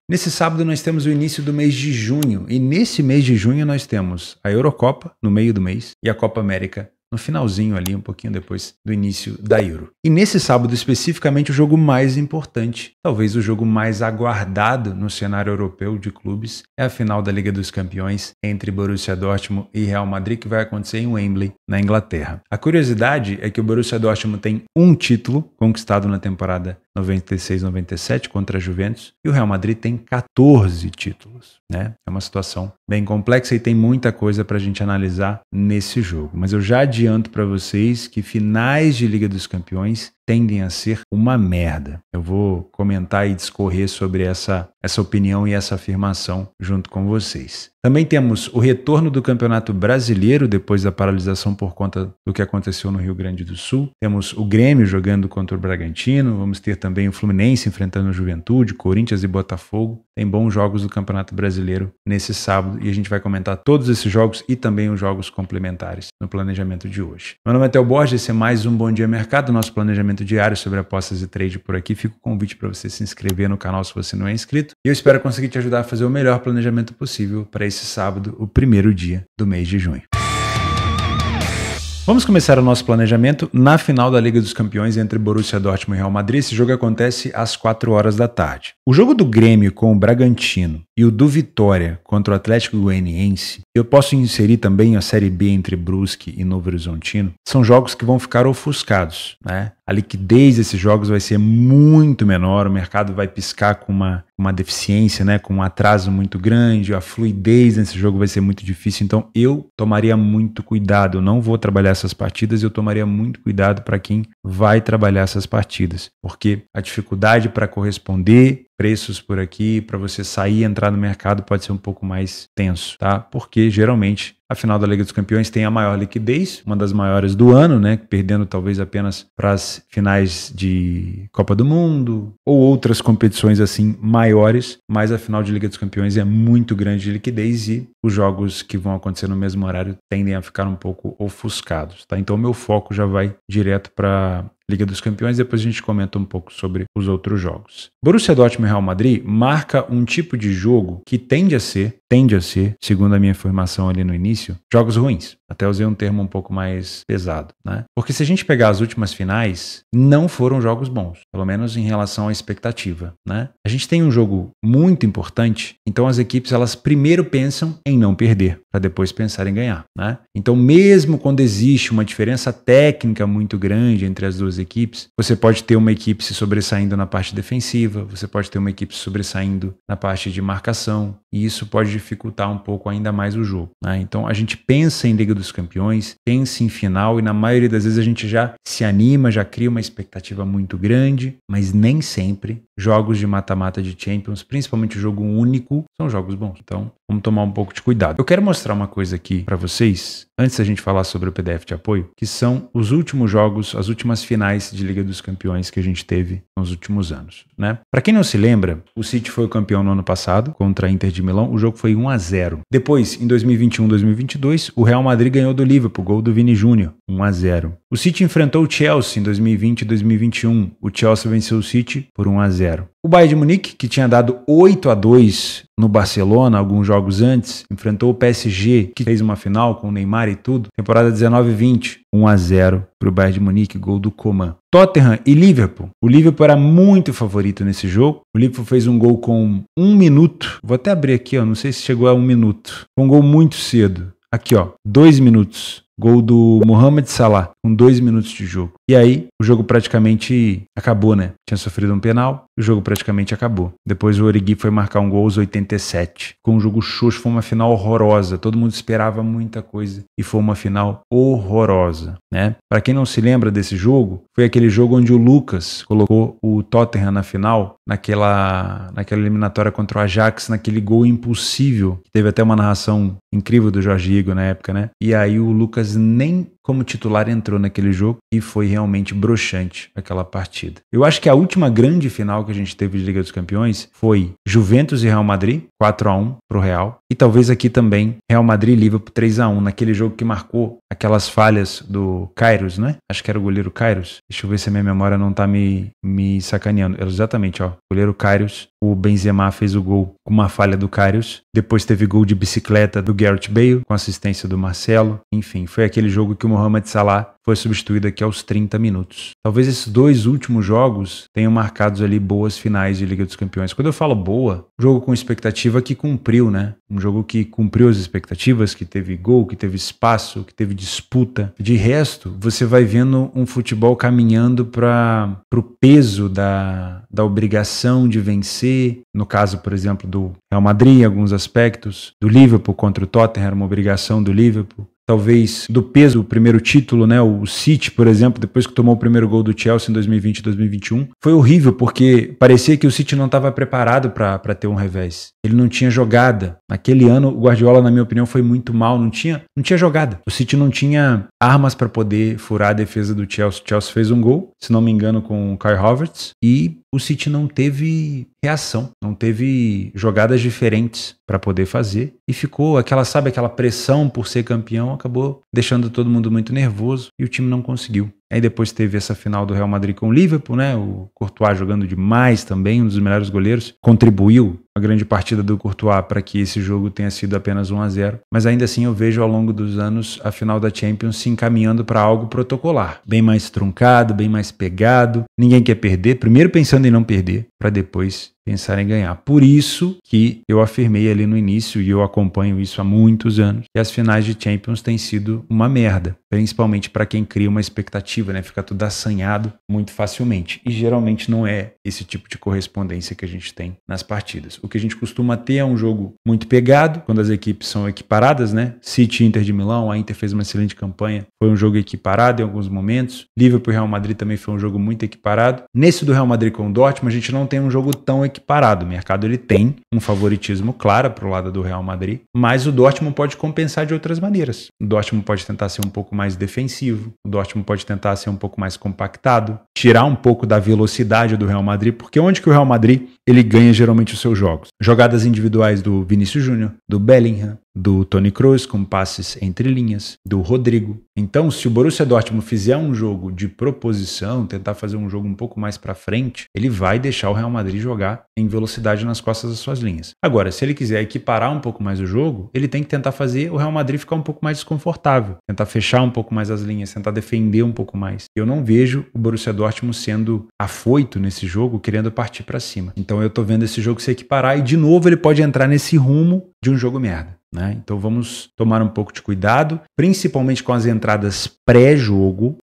Nesse sábado nós temos o início do mês de junho e nesse mês de junho nós temos a Eurocopa no meio do mês e a Copa América no finalzinho ali, um pouquinho depois do início da Euro. E nesse sábado especificamente o jogo mais importante, talvez o jogo mais aguardado no cenário europeu de clubes, é a final da Liga dos Campeões entre Borussia Dortmund e Real Madrid, que vai acontecer em Wembley, na Inglaterra. A curiosidade é que o Borussia Dortmund tem um título conquistado na temporada 96-97 contra a Juventus e o Real Madrid tem 14 títulos, né? É uma situação bem complexa e tem muita coisa para a gente analisar nesse jogo. Mas eu já adianto para vocês que finais de Liga dos Campeões tendem a ser uma merda. Eu vou comentar e discorrer sobre essa opinião e essa afirmação junto com vocês. Também temos o retorno do Campeonato Brasileiro depois da paralisação por conta do que aconteceu no Rio Grande do Sul. Temos o Grêmio jogando contra o Bragantino, vamos ter também o Fluminense enfrentando o Juventude, Corinthians e Botafogo. Tem bons jogos do Campeonato Brasileiro nesse sábado e a gente vai comentar todos esses jogos e também os jogos complementares no planejamento de hoje. Meu nome é Theo Borges, esse é mais um Bom Dia Mercado, nosso planejamento diário sobre apostas e trade por aqui. Fica o convite para você se inscrever no canal se você não é inscrito. E eu espero conseguir te ajudar a fazer o melhor planejamento possível para esse sábado, o primeiro dia do mês de junho. Vamos começar o nosso planejamento na final da Liga dos Campeões entre Borussia Dortmund e Real Madrid. Esse jogo acontece às 4 horas da tarde. O jogo do Grêmio com o Bragantino e o do Vitória contra o Atlético Goianiense, eu posso inserir também a Série B entre Brusque e Novo Horizontino, são jogos que vão ficar ofuscados, né? A liquidez desses jogos vai ser muito menor, o mercado vai piscar com uma deficiência, né? Com um atraso muito grande, a fluidez nesse jogo vai ser muito difícil, então eu tomaria muito cuidado, eu não vou trabalhar essas partidas, eu tomaria muito cuidado para quem vai trabalhar essas partidas, porque a dificuldade para corresponder preços por aqui, para você sair e entrar no mercado pode ser um pouco mais tenso, tá? Porque geralmente a final da Liga dos Campeões tem a maior liquidez, uma das maiores do ano, né? Perdendo talvez apenas para as finais de Copa do Mundo ou outras competições assim maiores, mas a final de Liga dos Campeões é muito grande de liquidez e os jogos que vão acontecer no mesmo horário tendem a ficar um pouco ofuscados, tá? Então o meu foco já vai direto para Liga dos Campeões, depois a gente comenta um pouco sobre os outros jogos. Borussia Dortmund e Real Madrid marca um tipo de jogo que tende a ser, segundo a minha informação ali no início, jogos ruins. Até usei um termo um pouco mais pesado, né? Porque se a gente pegar as últimas finais, não foram jogos bons, pelo menos em relação à expectativa, né? A gente tem um jogo muito importante, então as equipes elas primeiro pensam em não perder, para depois pensar em ganhar, né? Então mesmo quando existe uma diferença técnica muito grande entre as duas equipes, você pode ter uma equipe se sobressaindo na parte defensiva, você pode ter uma equipe sobressaindo na parte de marcação, e isso pode dificultar um pouco ainda mais o jogo, né? Então a gente pensa em Liga dos Campeões, pensa em final e na maioria das vezes a gente já se anima, já cria uma expectativa muito grande, mas nem sempre jogos de mata-mata de Champions, principalmente o jogo único, são jogos bons. Então vamos tomar um pouco de cuidado. Eu quero mostrar uma coisa aqui para vocês, antes da gente falar sobre o PDF de apoio, que são os últimos jogos, as últimas finais de Liga dos Campeões que a gente teve nos últimos anos, né? Para quem não se lembra, o City foi o campeão no ano passado contra a Inter de Milão, o jogo foi 1-0. Depois, em 2021-2022, o Real Madrid ganhou do Liverpool, gol do Vini Júnior, 1-0. O City enfrentou o Chelsea em 2020 e 2021, o Chelsea venceu o City por 1-0. O Bayern de Munique, que tinha dado 8-2 no Barcelona alguns jogos antes, enfrentou o PSG, que fez uma final com o Neymar e tudo, temporada 19-20, 1-0 para o Bayern de Munique, gol do Coman. Tottenham e Liverpool. O Liverpool era muito favorito nesse jogo. O Liverpool fez um gol com 1 minuto. Vou até abrir aqui, ó, não sei se chegou a 1 minuto. Foi um gol muito cedo. Aqui, ó, 2 minutos. Gol do Mohamed Salah, com 2 minutos de jogo. E aí, o jogo praticamente acabou, né? Tinha sofrido um penal, o jogo praticamente acabou. Depois o Origi foi marcar um gol aos 87. Com um jogo xoxo, foi uma final horrorosa. Todo mundo esperava muita coisa. E foi uma final horrorosa, né? Para quem não se lembra desse jogo, foi aquele jogo onde o Lucas colocou o Tottenham na final, naquela eliminatória contra o Ajax, naquele gol impossível. Teve até uma narração incrível do Jorge Igor na época, né? E aí o Lucas nem como titular entrou naquele jogo e foi realmente broxante aquela partida. Eu acho que a última grande final que a gente teve de Liga dos Campeões foi Juventus e Real Madrid, 4-1 pro Real, e talvez aqui também Real Madrid e Liverpool 3-1, naquele jogo que marcou aquelas falhas do Kairos, né? Acho que era o goleiro Kairos. Deixa eu ver se a minha memória não tá me sacaneando. Exatamente, ó. Goleiro Kairos, o Benzema fez o gol com uma falha do Karius. Depois teve gol de bicicleta do Gareth Bale, com assistência do Marcelo. Enfim, foi aquele jogo que o Mohamed Salah foi substituído aqui aos 30 minutos. Talvez esses 2 últimos jogos tenham marcados ali boas finais de Liga dos Campeões. Quando eu falo boa, jogo com expectativa que cumpriu, né? Um jogo que cumpriu as expectativas, que teve gol, que teve espaço, que teve disputa. De resto, você vai vendo um futebol caminhando para o peso da obrigação de vencer. No caso, por exemplo, do Real Madrid, em alguns aspectos. Do Liverpool contra o Tottenham, era uma obrigação do Liverpool. Talvez do peso do primeiro título, né? O City, por exemplo, depois que tomou o primeiro gol do Chelsea em 2020 e 2021, foi horrível porque parecia que o City não estava preparado para ter um revés. Ele não tinha jogada. Naquele ano, o Guardiola, na minha opinião, foi muito mal. Não tinha jogada. O City não tinha armas para poder furar a defesa do Chelsea. O Chelsea fez um gol, se não me engano, com o Kai Havertz, e o City não teve reação, não teve jogadas diferentes para poder fazer e ficou aquela pressão por ser campeão, acabou deixando todo mundo muito nervoso e o time não conseguiu. Aí depois teve essa final do Real Madrid com o Liverpool, né? O Courtois jogando demais também, um dos melhores goleiros. Contribuiu a grande partida do Courtois para que esse jogo tenha sido apenas 1-0. Mas ainda assim eu vejo ao longo dos anos a final da Champions se encaminhando para algo protocolar. Bem mais truncado, bem mais pegado. Ninguém quer perder. Primeiro pensando em não perder, para depois pensar em ganhar. Por isso que eu afirmei ali no início, e eu acompanho isso há muitos anos, que as finais de Champions têm sido uma merda. Principalmente para quem cria uma expectativa, né? Fica tudo assanhado muito facilmente. E geralmente não é esse tipo de correspondência que a gente tem nas partidas. O que a gente costuma ter é um jogo muito pegado, quando as equipes são equiparadas, né? City, Inter de Milão, a Inter fez uma excelente campanha, foi um jogo equiparado em alguns momentos. Liverpool e Real Madrid também foi um jogo muito equiparado. Nesse do Real Madrid com o Dortmund, a gente não tem um jogo tão equiparado. O mercado ele tem um favoritismo claro para o lado do Real Madrid, mas o Dortmund pode compensar de outras maneiras. O Dortmund pode tentar ser um pouco mais defensivo, o Dortmund pode tentar ser um pouco mais compactado, tirar um pouco da velocidade do Real Madrid, porque onde que o Real Madrid ele ganha geralmente os seus jogos? Jogadas individuais do Vinícius Júnior, do Bellingham, do Toni Kroos com passes entre linhas, do Rodrigo. Então, se o Borussia Dortmund fizer um jogo de proposição, tentar fazer um jogo um pouco mais para frente, ele vai deixar o Real Madrid jogar em velocidade nas costas das suas linhas. Agora, se ele quiser equiparar um pouco mais o jogo, ele tem que tentar fazer o Real Madrid ficar um pouco mais desconfortável, tentar fechar um pouco mais as linhas, tentar defender um pouco mais. Eu não vejo o Borussia Dortmund sendo afoito nesse jogo, querendo partir para cima. Então eu tô vendo esse jogo se equiparar e de novo ele pode entrar nesse rumo de um jogo merda. Né? Então vamos tomar um pouco de cuidado, principalmente com as entradas pré-jogo.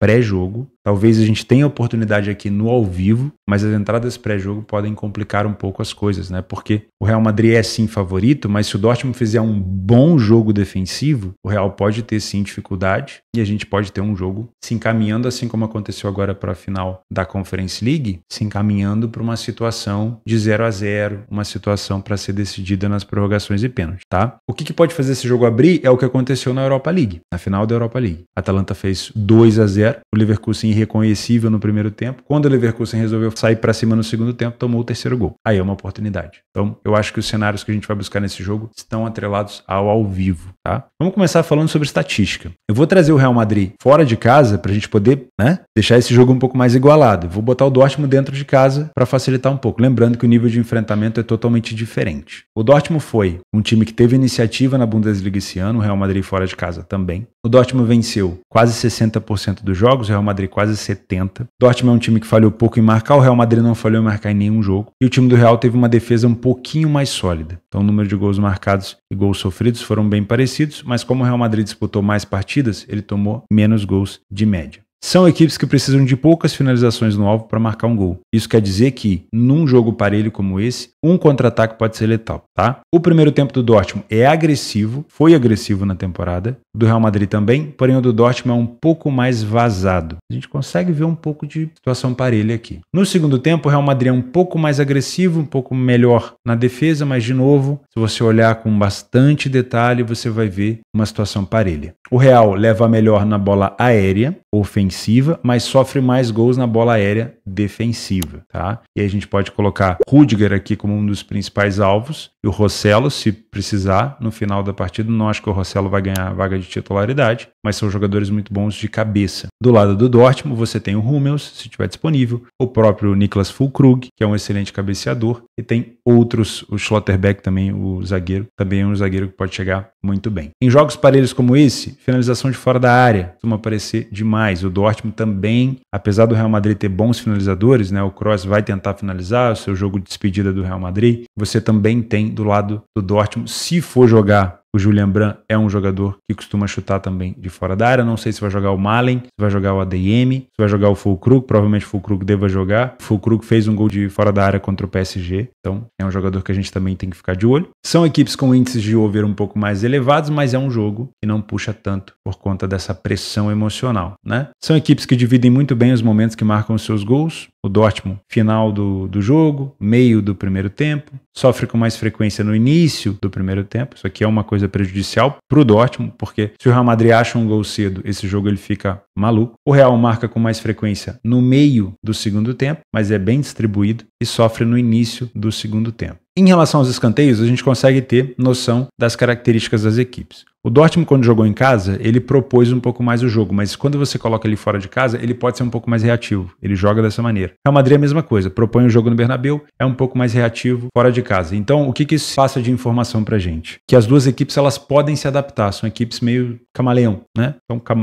Talvez a gente tenha oportunidade aqui no ao vivo, mas as entradas pré-jogo podem complicar um pouco as coisas, né? Porque o Real Madrid é sim favorito, mas se o Dortmund fizer um bom jogo defensivo, o Real pode ter sim dificuldade e a gente pode ter um jogo se encaminhando, assim como aconteceu agora para a final da Conference League, se encaminhando para uma situação de 0-0, uma situação para ser decidida nas prorrogações e pênalti, tá? O que pode fazer esse jogo abrir é o que aconteceu na Europa League, na final da Europa League. A Atalanta fez 2-0, o Leverkusen irreconhecível no primeiro tempo. Quando o Leverkusen resolveu sair para cima no segundo tempo, tomou o terceiro gol. Aí é uma oportunidade. Então, eu acho que os cenários que a gente vai buscar nesse jogo estão atrelados ao vivo, tá? Vamos começar falando sobre estatística. Eu vou trazer o Real Madrid fora de casa para a gente poder, né, deixar esse jogo um pouco mais igualado. Eu vou botar o Dortmund dentro de casa para facilitar um pouco. Lembrando que o nível de enfrentamento é totalmente diferente. O Dortmund foi um time que teve iniciativa na Bundesliga esse ano, o Real Madrid fora de casa também. O Dortmund venceu quase 60% dos jogos, o Real Madrid quase 70%. O Dortmund é um time que falhou pouco em marcar, o Real Madrid não falhou em marcar em nenhum jogo. E o time do Real teve uma defesa um pouquinho mais sólida. Então o número de gols marcados e gols sofridos foram bem parecidos, mas como o Real Madrid disputou mais partidas, ele tomou menos gols de média. São equipes que precisam de poucas finalizações no alvo para marcar um gol. Isso quer dizer que, num jogo parelho como esse, um contra-ataque pode ser letal, tá? O primeiro tempo do Dortmund é agressivo, foi agressivo na temporada, o do Real Madrid também, porém o do Dortmund é um pouco mais vazado. A gente consegue ver um pouco de situação parelha aqui. No segundo tempo, o Real Madrid é um pouco mais agressivo, um pouco melhor na defesa, mas de novo, se você olhar com bastante detalhe, você vai ver uma situação parelha. O Real leva melhor na bola aérea, ofensiva, mas sofre mais gols na bola aérea defensiva, tá? E aí a gente pode colocar Rüdiger aqui como um dos principais alvos e o Rossello, se precisar, no final da partida. Não acho que o Rossello vai ganhar a vaga de titularidade, mas são jogadores muito bons de cabeça. Do lado do Dortmund, você tem o Hummels, se tiver disponível, o próprio Niklas Füllkrug, que é um excelente cabeceador, e tem outros, o Schlotterbeck também, o zagueiro, também é um zagueiro que pode chegar muito bem. Em jogos parelhos como esse, finalização de fora da área costuma aparecer demais. O Dortmund também, apesar do Real Madrid ter bons finalizadores, né, o Kroos vai tentar finalizar o seu jogo de despedida do Real Madrid, você também tem do lado do Dortmund, se for jogar, o Julian Brandt é um jogador que costuma chutar também de fora da área. Não sei se vai jogar o Malen, se vai jogar o ADM, se vai jogar o Füllkrug. Provavelmente o Füllkrug deva jogar. O Füllkrug fez um gol de fora da área contra o PSG. Então é um jogador que a gente também tem que ficar de olho. São equipes com índices de over um pouco mais elevados, mas é um jogo que não puxa tanto por conta dessa pressão emocional, né? São equipes que dividem muito bem os momentos que marcam os seus gols. O Dortmund, final do jogo, meio do primeiro tempo, sofre com mais frequência no início do primeiro tempo. Isso aqui é uma coisa prejudicial para o Dortmund, porque se o Real Madrid acha um gol cedo, esse jogo ele fica maluco. O Real marca com mais frequência no meio do segundo tempo, mas é bem distribuído e sofre no início do segundo tempo. Em relação aos escanteios, a gente consegue ter noção das características das equipes. O Dortmund, quando jogou em casa, ele propôs um pouco mais o jogo, mas quando você coloca ele fora de casa, ele pode ser um pouco mais reativo. Ele joga dessa maneira. Real Madrid é a mesma coisa, propõe o jogo no Bernabéu, é um pouco mais reativo fora de casa. Então, o que isso passa de informação pra gente? Que as duas equipes, elas podem se adaptar, são equipes meio camaleão, né?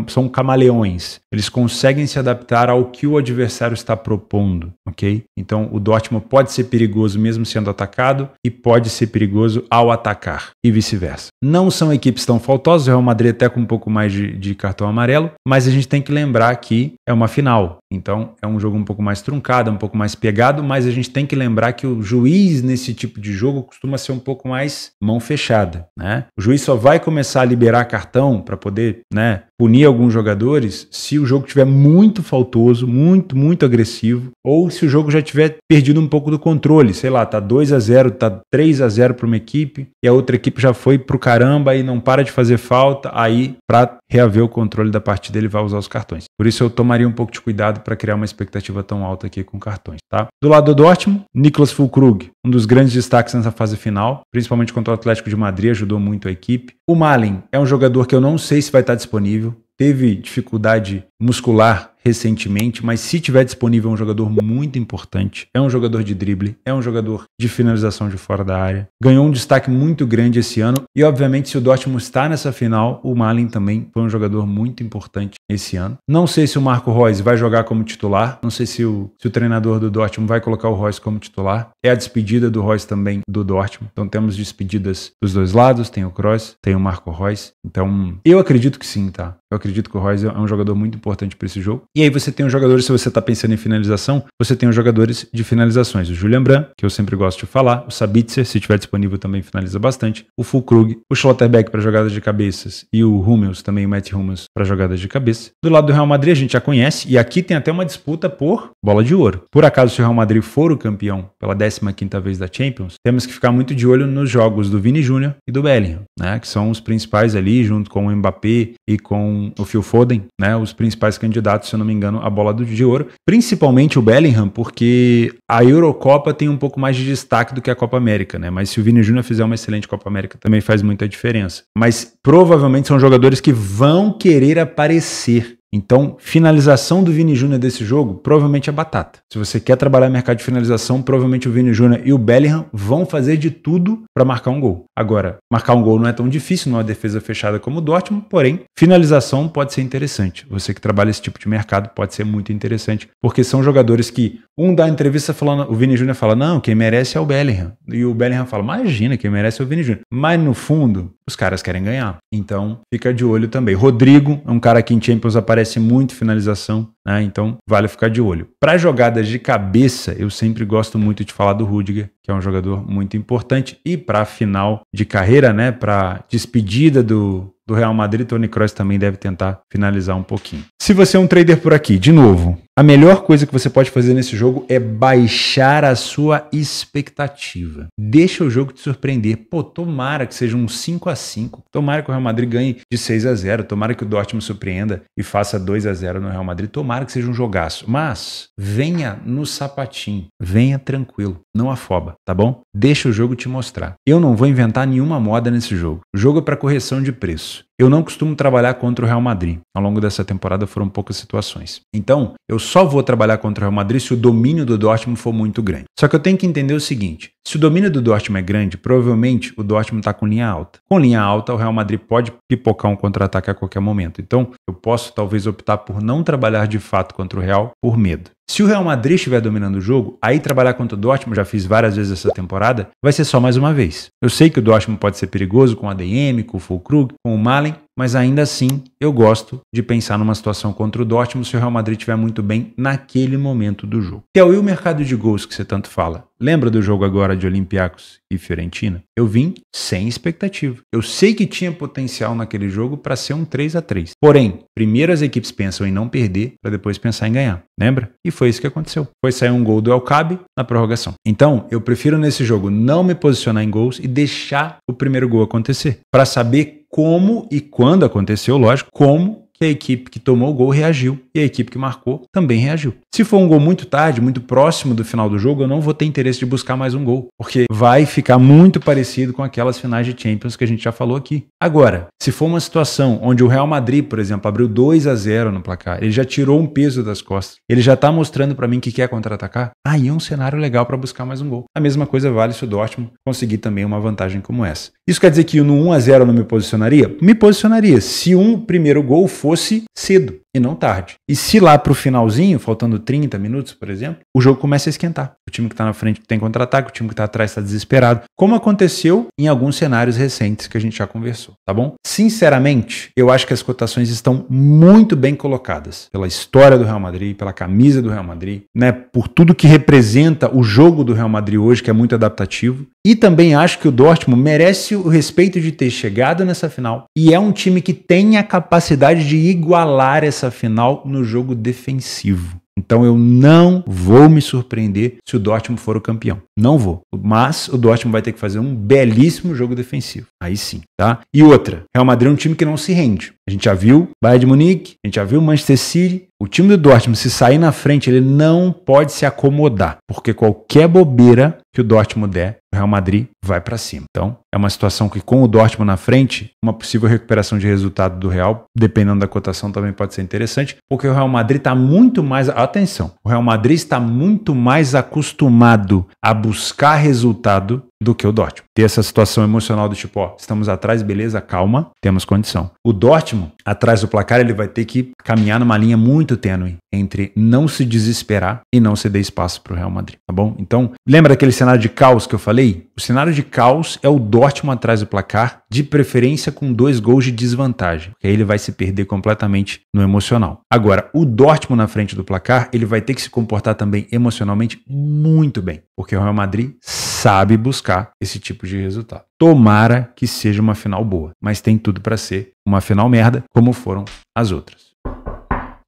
São camaleões. Eles conseguem se adaptar ao que o adversário está propondo, ok? Então, o Dortmund pode ser perigoso mesmo sendo atacado e pode ser perigoso ao atacar e vice-versa. Não são equipes tão faltosas, o Real Madrid até com um pouco mais de cartão amarelo, mas a gente tem que lembrar que é uma final. Então, é um jogo um pouco mais truncado, um pouco mais pegado, mas a gente tem que lembrar que o juiz nesse tipo de jogo costuma ser um pouco mais mão fechada, né? O juiz só vai começar a liberar cartão para poder, né, punir alguns jogadores se o jogo estiver muito faltoso, muito agressivo, ou se o jogo já tiver perdido um pouco do controle, sei lá, tá 2-0, tá 3-0 para uma equipe e a outra equipe já foi pro caramba e não para de fazer falta, aí para reaver o controle da partida ele vai usar os cartões. Por isso eu tomaria um pouco de cuidado para criar uma expectativa tão alta aqui com cartões, tá? Do lado do Dortmund, Niklas Füllkrug, um dos grandes destaques nessa fase final, principalmente contra o Atlético de Madrid, ajudou muito a equipe. O Malen é um jogador que eu não sei se vai estar disponível, teve dificuldade muscular recentemente, mas se tiver disponível é um jogador muito importante, é um jogador de drible, é um jogador de finalização de fora da área, ganhou um destaque muito grande esse ano e obviamente se o Dortmund está nessa final, o Malen também foi um jogador muito importante esse ano. Não sei se o Marco Reus vai jogar como titular, não sei se o treinador do Dortmund vai colocar o Reus como titular, é a despedida do Reus também do Dortmund, então temos despedidas dos dois lados, tem o Kroos, tem o Marco Reus, então eu acredito que sim, tá? Eu acredito que o Reus é um jogador muito importante para esse jogo. E aí você tem os jogadores, se você está pensando em finalização, você tem os jogadores de finalizações. O Julian Brandt, que eu sempre gosto de falar, o Sabitzer, se tiver disponível também finaliza bastante, o Füllkrug, o Schlotterbeck para jogadas de cabeças e o Hummels, também o Matt Hummels para jogadas de cabeça. Do lado do Real Madrid a gente já conhece e aqui tem até uma disputa por bola de ouro. Por acaso se o Real Madrid for o campeão pela 15ª vez da Champions, temos que ficar muito de olho nos jogos do Vini Júnior e do Bellingham, né, que são os principais ali, junto com o Mbappé e com o Phil Foden, né, os principais candidatos, se eu não me engano, a bola de ouro, principalmente o Bellingham, porque a Eurocopa tem um pouco mais de destaque do que a Copa América, né? Mas se o Vini Júnior fizer uma excelente Copa América, também faz muita diferença. Mas provavelmente são jogadores que vão querer aparecer. Então, finalização do Vini Júnior desse jogo provavelmente é batata. Se você quer trabalhar mercado de finalização, provavelmente o Vini Júnior e o Bellingham vão fazer de tudo para marcar um gol. Agora, marcar um gol não é tão difícil numa defesa fechada como o Dortmund, porém, finalização pode ser interessante. Você que trabalha esse tipo de mercado pode ser muito interessante, porque são jogadores que dá entrevista falando, o Vini Júnior fala, não, quem merece é o Bellingham. E o Bellingham fala, imagina, quem merece é o Vini Júnior. Mas no fundo, os caras querem ganhar. Então, fica de olho também. Rodrigo é um cara que em Champions aparece muito finalização, né? Então vale ficar de olho. Para jogadas de cabeça, eu sempre gosto muito de falar do Rüdiger, que é um jogador muito importante. E para a final de carreira, né? Para despedida do Real Madrid, Toni Kroos também deve tentar finalizar um pouquinho. Se você é um trader por aqui, de novo, A melhor coisa que você pode fazer nesse jogo é baixar a sua expectativa. Deixa o jogo te surpreender. Pô, tomara que seja um 5-5. Tomara que o Real Madrid ganhe de 6-0. Tomara que o Dortmund surpreenda e faça 2-0 no Real Madrid. Tomara que seja um jogaço. Mas venha no sapatinho. Venha tranquilo. Não afoba, tá bom? Deixa o jogo te mostrar. Eu não vou inventar nenhuma moda nesse jogo. O jogo é para correção de preço. Eu não costumo trabalhar contra o Real Madrid. Ao longo dessa temporada foram poucas situações. Então, eu só vou trabalhar contra o Real Madrid se o domínio do Dortmund for muito grande. Só que eu tenho que entender o seguinte. Se o domínio do Dortmund é grande, provavelmente o Dortmund está com linha alta. Com linha alta, o Real Madrid pode pipocar um contra-ataque a qualquer momento. Então, eu posso talvez optar por não trabalhar de fato contra o Real por medo. Se o Real Madrid estiver dominando o jogo, aí trabalhar contra o Dortmund, já fiz várias vezes essa temporada, vai ser só mais uma vez. Eu sei que o Dortmund pode ser perigoso com o ADM, com o Füllkrug, com o Malen, mas ainda assim eu gosto de pensar numa situação contra o Dortmund se o Real Madrid estiver muito bem naquele momento do jogo. E o mercado de gols que você tanto fala? Lembra do jogo agora de Olympiacos e Fiorentina? Eu vim sem expectativa. Eu sei que tinha potencial naquele jogo para ser um 3-3. Porém, primeiro as equipes pensam em não perder para depois pensar em ganhar. Lembra? E foi isso que aconteceu. Foi sair um gol do El Kaabi na prorrogação. Então, eu prefiro nesse jogo não me posicionar em gols e deixar o primeiro gol acontecer. Para saber como e quando aconteceu, lógico, como que a equipe que tomou o gol reagiu e a equipe que marcou também reagiu. Se for um gol muito tarde, muito próximo do final do jogo, eu não vou ter interesse de buscar mais um gol, porque vai ficar muito parecido com aquelas finais de Champions que a gente já falou aqui. Agora, se for uma situação onde o Real Madrid, por exemplo, abriu 2-0 no placar, ele já tirou um peso das costas, ele já está mostrando para mim que quer contra-atacar, aí é um cenário legal para buscar mais um gol. A mesma coisa vale se o Dortmund conseguir também uma vantagem como essa. Isso quer dizer que no 1-0 eu não me posicionaria? Me posicionaria se um primeiro gol fosse cedo e não tarde. E se lá pro finalzinho, faltando 30 minutos, por exemplo, o jogo começa a esquentar. O time que tá na frente tem contra-ataque, o time que tá atrás tá desesperado, como aconteceu em alguns cenários recentes que a gente já conversou, tá bom? Sinceramente, eu acho que as cotações estão muito bem colocadas pela história do Real Madrid, pela camisa do Real Madrid, né, por tudo que representa o jogo do Real Madrid hoje, que é muito adaptativo. E também acho que o Dortmund merece o respeito de ter chegado nessa final e é um time que tem a capacidade de igualar essa final no jogo defensivo. Então eu não vou me surpreender se o Dortmund for o campeão. Não vou. Mas o Dortmund vai ter que fazer um belíssimo jogo defensivo. Aí sim, tá? E outra, Real Madrid é um time que não se rende. A gente já viu Bayern de Munique, a gente já viu Manchester City. O time do Dortmund, se sair na frente, ele não pode se acomodar. Porque qualquer bobeira que o Dortmund der, o Real Madrid vai para cima. Então, é uma situação que com o Dortmund na frente, uma possível recuperação de resultado do Real, dependendo da cotação, também pode ser interessante, porque o Real Madrid está muito mais... Atenção, o Real Madrid está muito mais acostumado a buscar resultado do que o Dortmund. Ter essa situação emocional do tipo, ó, estamos atrás, beleza, calma, temos condição. O Dortmund, atrás do placar, ele vai ter que caminhar numa linha muito tênue entre não se desesperar e não ceder espaço para o Real Madrid, tá bom? Então, lembra daquele cenário de caos que eu falei? O cenário de caos é o Dortmund atrás do placar, de preferência com 2 gols de desvantagem, porque aí ele vai se perder completamente no emocional. Agora, o Dortmund na frente do placar, ele vai ter que se comportar também emocionalmente muito bem, porque o Real Madrid sabe buscar esse tipo de resultado. Tomara que seja uma final boa, mas tem tudo para ser uma final merda, como foram as outras.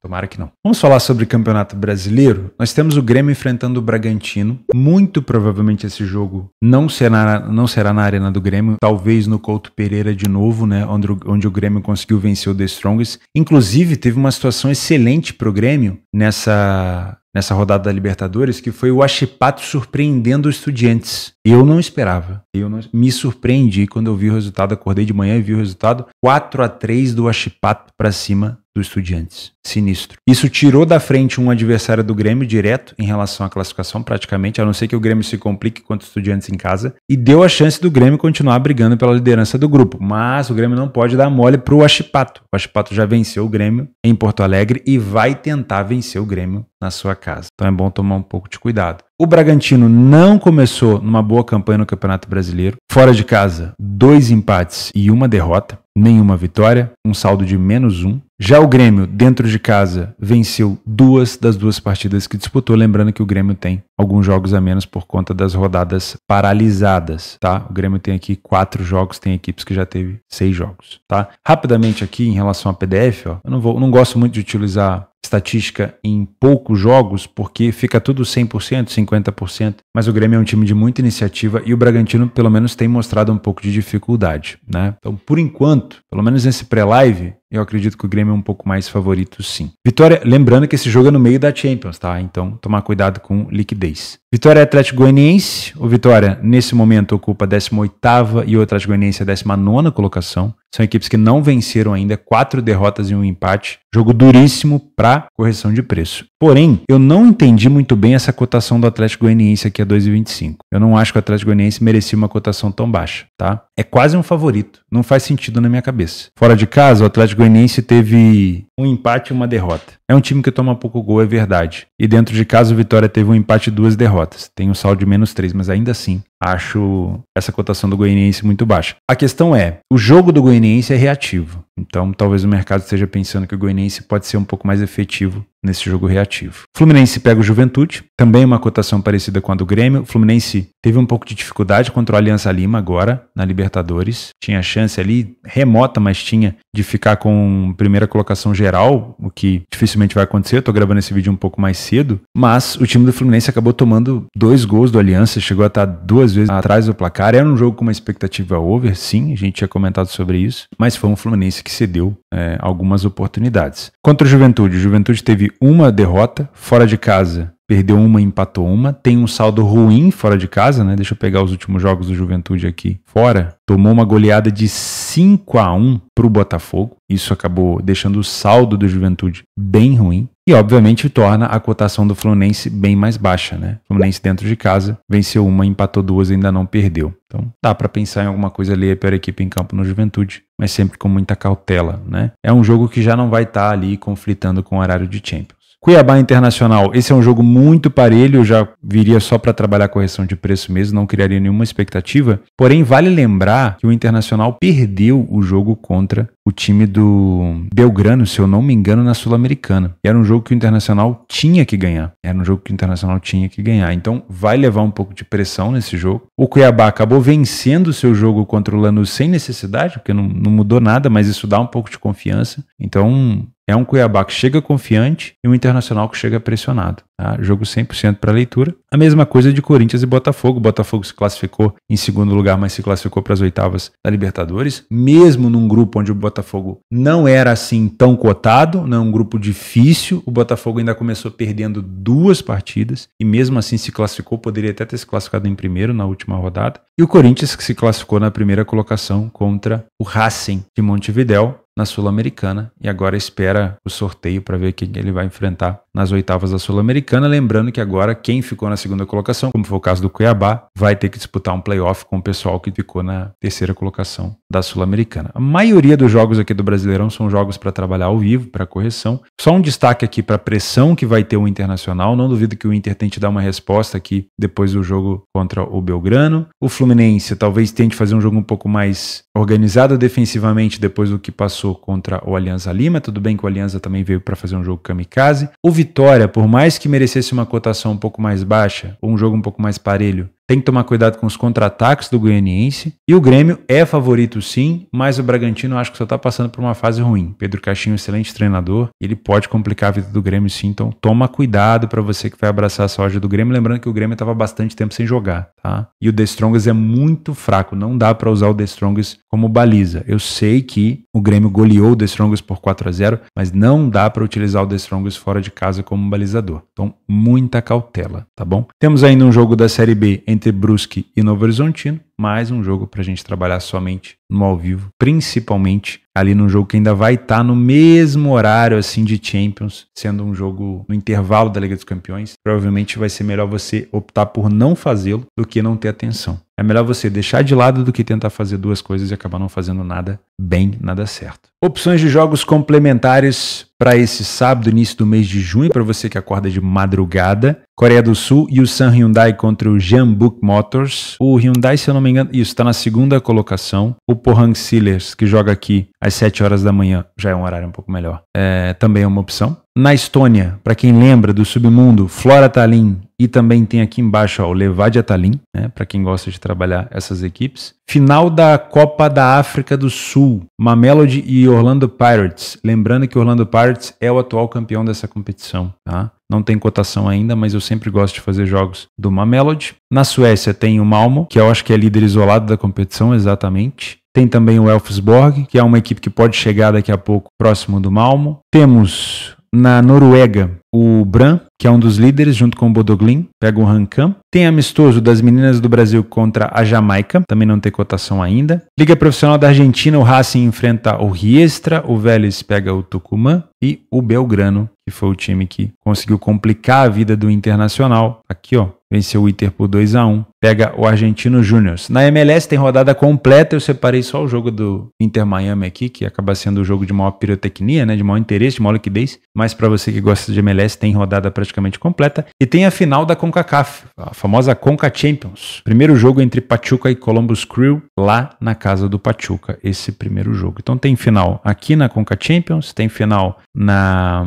Tomara que não. Vamos falar sobre Campeonato Brasileiro? Nós temos o Grêmio enfrentando o Bragantino. Muito provavelmente esse jogo não será na Arena do Grêmio, talvez no Couto Pereira de novo, né, onde o Grêmio conseguiu vencer o The Strongest. Inclusive, teve uma situação excelente para o Grêmio nessa rodada da Libertadores, que foi o Huachipato surpreendendo o Estudiantes. Eu não esperava. Me surpreendi quando eu vi o resultado, acordei de manhã e vi o resultado 4-3 do Huachipato para cima do Estudiantes. Sinistro. Isso tirou da frente um adversário do Grêmio direto em relação à classificação, praticamente, a não ser que o Grêmio se complique contra o Estudiantes em casa, e deu a chance do Grêmio continuar brigando pela liderança do grupo. Mas o Grêmio não pode dar mole pro Huachipato. O Huachipato já venceu o Grêmio em Porto Alegre e vai tentar vencer o Grêmio na sua casa. Então é bom tomar um pouco de cuidado. O Bragantino não começou numa boa campanha no Campeonato Brasileiro. Fora de casa, 2 empates e 1 derrota, nenhuma vitória, um saldo de -1. Já o Grêmio, dentro de casa, venceu 2 das 2 partidas que disputou, lembrando que o Grêmio tem alguns jogos a menos por conta das rodadas paralisadas, tá? O Grêmio tem aqui 4 jogos, tem equipes que já teve 6 jogos, tá? Rapidamente aqui, em relação ao PDF, ó, eu não gosto muito de utilizar estatística em poucos jogos, porque fica tudo 100%, 50%, mas o Grêmio é um time de muita iniciativa e o Bragantino pelo menos tem mostrado um pouco de dificuldade, né? Então, por enquanto, pelo menos nesse pré-live, eu acredito que o Grêmio é um pouco mais favorito, sim. Vitória, lembrando que esse jogo é no meio da Champions, tá? Então, tomar cuidado com liquidez. Vitória Atlético Goianiense. O Vitória, nesse momento, ocupa a 18ª e o Atlético Goianiense a 19ª colocação. São equipes que não venceram ainda, 4 derrotas e um empate. Jogo duríssimo para correção de preço. Porém, eu não entendi muito bem essa cotação do Atlético Goianiense aqui a 2,25. Eu não acho que o Atlético Goianiense merecia uma cotação tão baixa, tá? É quase um favorito. Não faz sentido na minha cabeça. Fora de casa, o Atlético Goianiense teve um empate e uma derrota. É um time que toma pouco gol, é verdade. E dentro de casa, o Vitória teve um empate e 2 derrotas. Tem um saldo de -3, mas ainda assim, acho essa cotação do Goianiense muito baixa. A questão é, o jogo do Goianiense é reativo. Então, talvez o mercado esteja pensando que o Goianiense pode ser um pouco mais efetivo nesse jogo reativo. Fluminense pega o Juventude, também uma cotação parecida com a do Grêmio. O Fluminense teve um pouco de dificuldade contra o Alianza Lima agora, na Libertadores. Tinha chance ali, remota, mas tinha, de ficar com primeira colocação geral, o que dificilmente vai acontecer. Eu tô gravando esse vídeo um pouco mais cedo, mas o time do Fluminense acabou tomando 2 gols do Aliança, chegou a estar 2 vezes atrás do placar. Era um jogo com uma expectativa over, sim, a gente tinha comentado sobre isso, mas foi um Fluminense que cedeu algumas oportunidades. Contra o Juventude teve uma derrota, fora de casa perdeu uma e empatou uma, tem um saldo ruim fora de casa, né? Deixa eu pegar os últimos jogos do Juventude aqui fora. Tomou uma goleada de 5-1 para o Botafogo, isso acabou deixando o saldo do Juventude bem ruim e obviamente torna a cotação do Fluminense bem mais baixa, né? O Fluminense dentro de casa venceu uma, empatou 2 e ainda não perdeu. Então dá para pensar em alguma coisa ali para a equipe em campo no Juventude, mas sempre com muita cautela, né? É um jogo que já não vai estar ali conflitando com o horário de Champions. Cuiabá Internacional, esse é um jogo muito parelho, eu já viria só para trabalhar correção de preço mesmo, não criaria nenhuma expectativa. Porém, vale lembrar que o Internacional perdeu o jogo contra o time do Belgrano, se eu não me engano, na Sul-Americana. Era um jogo que o Internacional tinha que ganhar. Então, vai levar um pouco de pressão nesse jogo. O Cuiabá acabou vencendo o seu jogo contra o Lanús sem necessidade, porque não mudou nada, mas isso dá um pouco de confiança. Então, é um Cuiabá que chega confiante e um Internacional que chega pressionado. Tá? Jogo 100% para leitura. A mesma coisa de Corinthians e Botafogo. O Botafogo se classificou em segundo lugar, mas se classificou para as oitavas da Libertadores. Mesmo num grupo onde o Botafogo não era assim tão cotado, não é um grupo difícil, o Botafogo ainda começou perdendo 2 partidas e mesmo assim se classificou, poderia até ter se classificado em primeiro na última rodada. E o Corinthians que se classificou na primeira colocação contra o Racing de Montevidéu na Sul-Americana e agora espera o sorteio para ver quem ele vai enfrentar nas oitavas da Sul-Americana. Lembrando que agora quem ficou na segunda colocação, como foi o caso do Cuiabá, vai ter que disputar um playoff com o pessoal que ficou na terceira colocação da Sul-Americana. A maioria dos jogos aqui do Brasileirão são jogos para trabalhar ao vivo, para correção. Só um destaque aqui para a pressão que vai ter o Internacional. Não duvido que o Inter tente dar uma resposta aqui depois do jogo contra o Belgrano. O Fluminense talvez tente fazer um jogo um pouco mais organizado defensivamente depois do que passou contra o Alianza Lima. Tudo bem que o Alianza também veio para fazer um jogo kamikaze. O Vitória, por mais que merecesse uma cotação um pouco mais baixa ou um jogo um pouco mais parelho, tem que tomar cuidado com os contra-ataques do Goianiense. E o Grêmio é favorito sim, mas o Bragantino acho que só está passando por uma fase ruim. Pedro Caixinho é um excelente treinador, ele pode complicar a vida do Grêmio sim, então toma cuidado para você que vai abraçar a soja do Grêmio, lembrando que o Grêmio estava bastante tempo sem jogar, tá? E o The Strongest é muito fraco, não dá para usar o The Strongest como baliza. Eu sei que o Grêmio goleou o The Strongest por 4-0, mas não dá para utilizar o The Strongest fora de casa como balizador. Então, muita cautela, tá bom? Temos ainda um jogo da Série B entre Brusque e Novo Horizontino, mais um jogo para a gente trabalhar somente no ao vivo, principalmente ali num jogo que ainda vai estar no mesmo horário assim de Champions, sendo um jogo no intervalo da Liga dos Campeões. Provavelmente vai ser melhor você optar por não fazê-lo do que não ter atenção. É melhor você deixar de lado do que tentar fazer duas coisas e acabar não fazendo nada bem, nada certo. Opções de jogos complementares para esse sábado, início do mês de junho, para você que acorda de madrugada. Coreia do Sul e o San Hyundai contra o Jeonbuk Motors. O Hyundai, se eu não me engano, isso, está na segunda colocação. O Pohang Steelers, que joga aqui às 7 horas da manhã, já é um horário um pouco melhor, também é uma opção. Na Estônia, para quem lembra do submundo, Flora Tallinn e também tem aqui embaixo ó, o Levadia Tallinn, né, para quem gosta de trabalhar essas equipes. Final da Copa da África do Sul, Mamelodi e Orlando Pirates. Lembrando que o Orlando Pirates é o atual campeão dessa competição, tá? Não tem cotação ainda, mas eu sempre gosto de fazer jogos do Mamelodi. Na Suécia tem o Malmo, que eu acho que é líder isolado da competição, exatamente. Tem também o Elfsborg, que é uma equipe que pode chegar daqui a pouco próximo do Malmo. Temos na Noruega o Brann, que é um dos líderes, junto com o Bodø/Glimt, pega o Rancam. Tem amistoso das meninas do Brasil contra a Jamaica, também não tem cotação ainda. Liga Profissional da Argentina, o Racing enfrenta o Riestra, o Vélez pega o Tucumã e o Belgrano, que foi o time que conseguiu complicar a vida do Internacional. Aqui, ó, venceu o Inter por 2-1, pega o Argentino Júnior. Na MLS tem rodada completa, eu separei só o jogo do Inter Miami aqui, que acaba sendo o jogo de maior pirotecnia, né, de maior interesse, de maior liquidez, mas para você que gosta de MLS, tem rodada praticamente completa. E tem a final da CONCACAF, a famosa Conca Champions. Primeiro jogo entre Pachuca e Columbus Crew, lá na casa do Pachuca, esse primeiro jogo. Então tem final aqui na Conca Champions, tem final na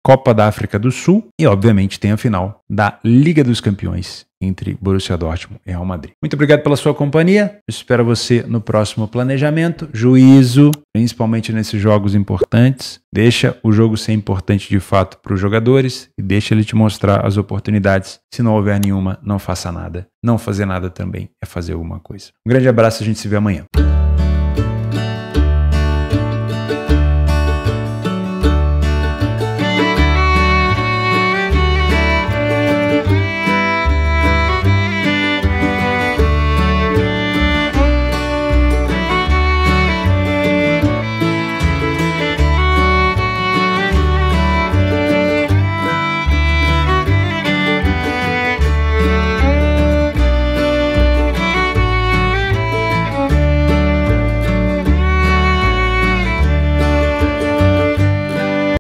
Copa da África do Sul e, obviamente, tem a final da Liga dos Campeões entre Borussia Dortmund e Real Madrid. Muito obrigado pela sua companhia. Eu espero você no próximo planejamento. Juízo, principalmente nesses jogos importantes. Deixa o jogo ser importante de fato para os jogadores e deixa ele te mostrar as oportunidades. Se não houver nenhuma, não faça nada. Não fazer nada também é fazer alguma coisa. Um grande abraço, a gente se vê amanhã.